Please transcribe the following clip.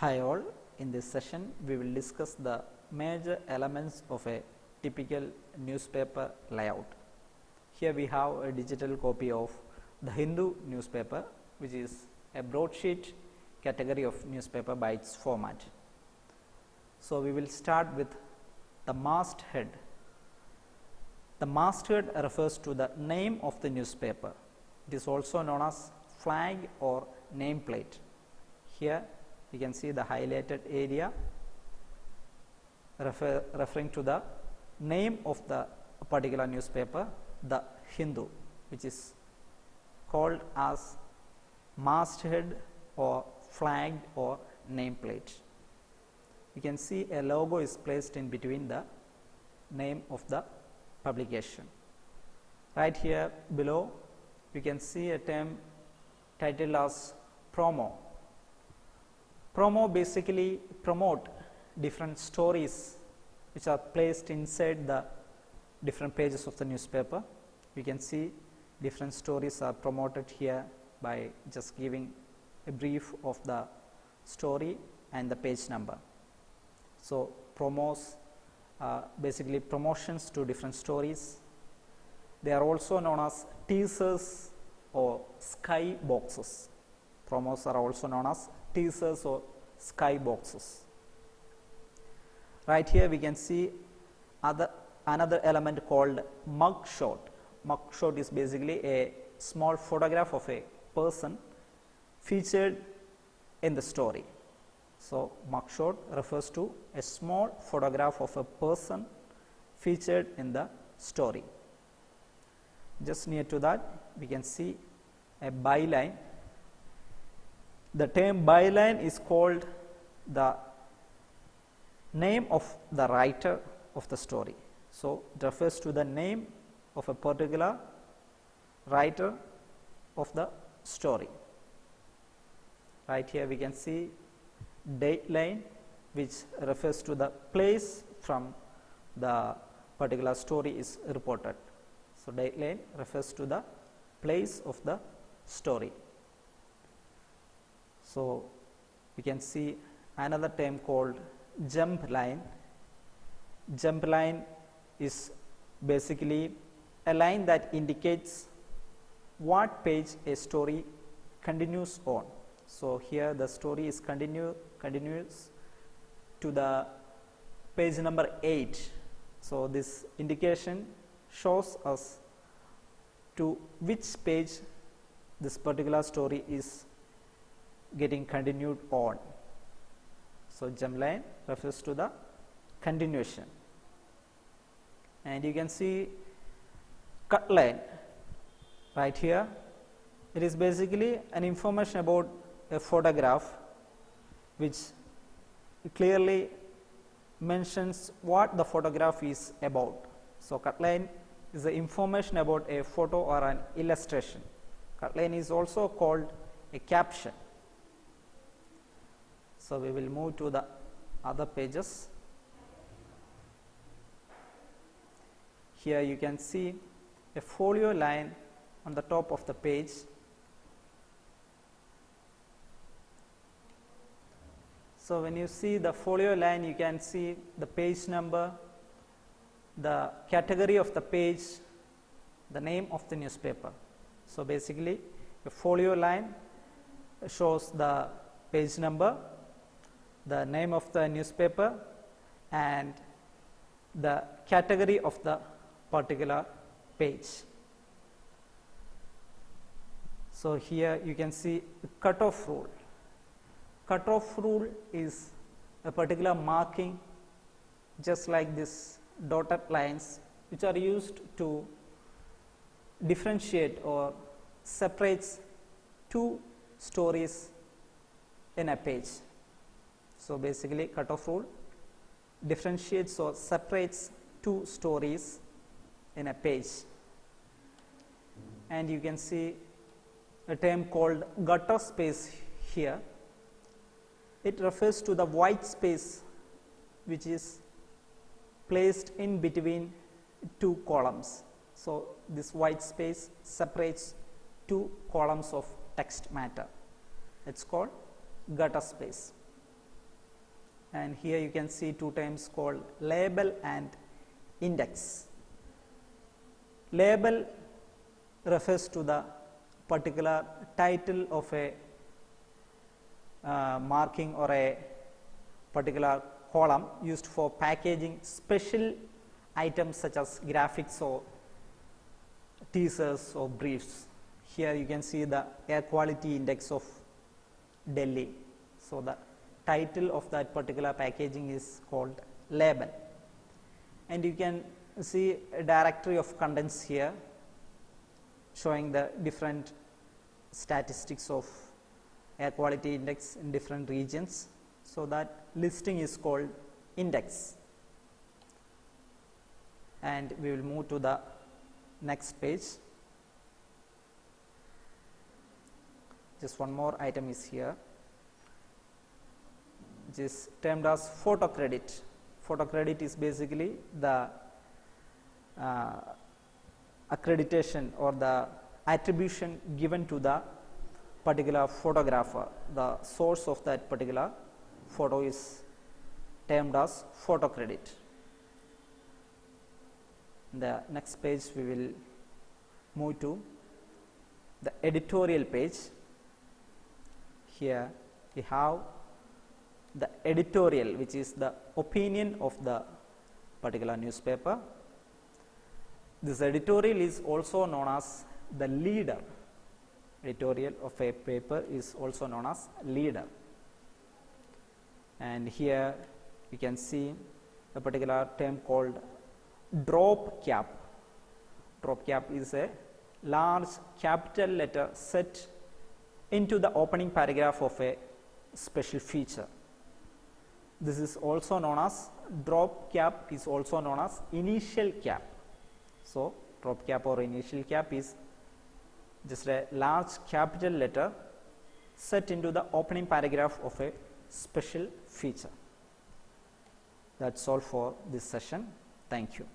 Hi all, in this session we will discuss the major elements of a typical newspaper layout. Here we have a digital copy of the Hindu newspaper, which is a broadsheet category of newspaper by its format. So, we will start with the masthead. The masthead refers to the name of the newspaper. It is also known as flag or nameplate. Here you can see the highlighted area referring to the name of the particular newspaper, the Hindu, which is called as masthead or flag or nameplate. You can see a logo is placed in between the name of the publication. Right here below you can see a term titled as promo. Promo basically promote different stories which are placed inside the different pages of the newspaper. You can see different stories are promoted here by just giving a brief of the story and the page number. So, promos are basically promotions to different stories. They are also known as teasers or sky boxes. Promos are also known as teasers or sky boxes. Right here we can see another element called mug shot. Mug shot is basically a small photograph of a person featured in the story. So, mug shot refers to a small photograph of a person featured in the story. Just near to that we can see a byline. The term byline is called the name of the writer of the story. So, it refers to the name of a particular writer of the story. Right here we can see dateline, which refers to the place from the particular story is reported. So, dateline refers to the place of the story. So, we can see another term called jump line. Jump line is basically a line that indicates what page a story continues on. So, here the story is continues to the page number 8. So, this indication shows us to which page this particular story is getting continued on. So, jump line refers to the continuation, and you can see cut line right here. It is basically an information about a photograph which clearly mentions what the photograph is about. So, cut line is the information about a photo or an illustration. Cut line is also called a caption. So, we will move to the other pages. Here you can see a folio line on the top of the page. So, when you see the folio line, you can see the page number, the category of the page, the name of the newspaper. So, basically a folio line shows the page number, the name of the newspaper, and the category of the particular page. So, here you can see the cutoff rule. Cutoff rule is a particular marking just like this dotted lines, which are used to differentiate or separates two stories in a page. So, basically cutoff rule differentiates or separates two stories in a page, and you can see a term called gutter space here. It refers to the white space which is placed in between two columns. So, this white space separates two columns of text matter. It is called gutter space. and here you can see two terms called label and index. Label refers to the particular title of a marking or a particular column used for packaging special items such as graphics or teasers or briefs. Here you can see the air quality index of Delhi. So, the title of that particular packaging is called label, and you can see a directory of contents here showing the different statistics of air quality index in different regions. So, that listing is called index, and we will move to the next page. Just one more item is here, which is termed as photo credit. Photo credit is basically the accreditation or the attribution given to the particular photographer. The source of that particular photo is termed as photo credit. In the next page we will move to the editorial page. Here we have the editorial, which is the opinion of the particular newspaper. This editorial is also known as the leader. Editorial of a paper is also known as leader. And here you can see a particular term called drop cap. Drop cap is a large capital letter set into the opening paragraph of a special feature. This is also known as drop cap, is also known as initial cap. So, drop cap or initial cap is just a large capital letter set into the opening paragraph of a special feature. That's all for this session. Thank you.